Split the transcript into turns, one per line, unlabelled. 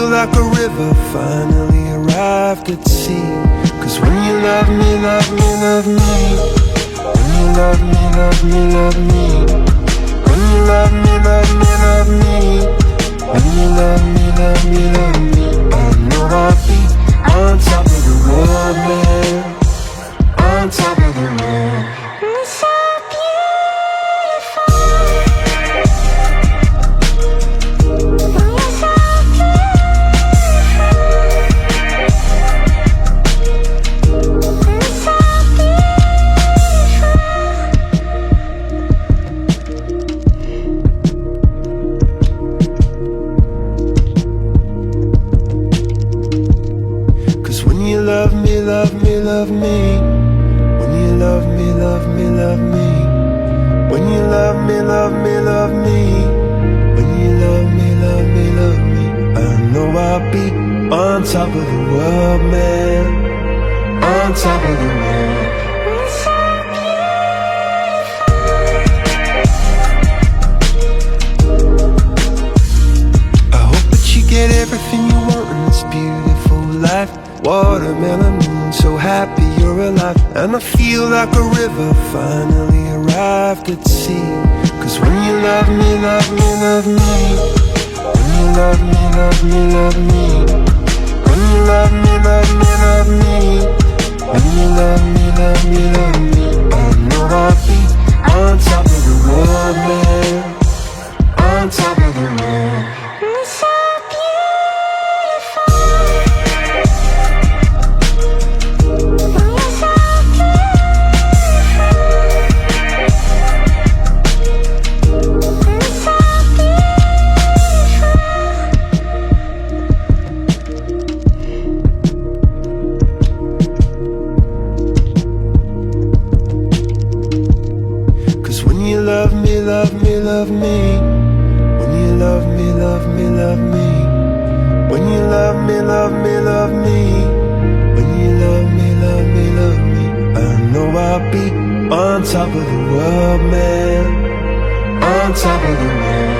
feel like a river finally arrived at sea. Cause when you love me, love me, love me, when you love me, love me, love me, when you love me, love me, love me, when you love me, love me, love me, I know I'll be on top of the world, man, on top of the world.
You're so beautiful. You're so
Love me, love me, love me. When you love me, love me, love me. When you love me, love me, love me. When you love me, love me, love me. I know I'll be on top of the world, man, on top of the world.
You're so
I hope that you get everything you want in this beautiful life. Watermelon moon, so happy you're alive. And I feel like a river finally arrived at sea. Cause when you love me, love me, love me, when you love me, love me, love me, when you love me, love me, love me, when you love me, love me, love me, I know I'll be on top of the world, man, on top of the world.
You're so
love me, love me, love me. When you love me, love me, love me. When you love me, love me, love me. When you love me, love me, love me. I know I'll be on top of the world, man, on top of the world.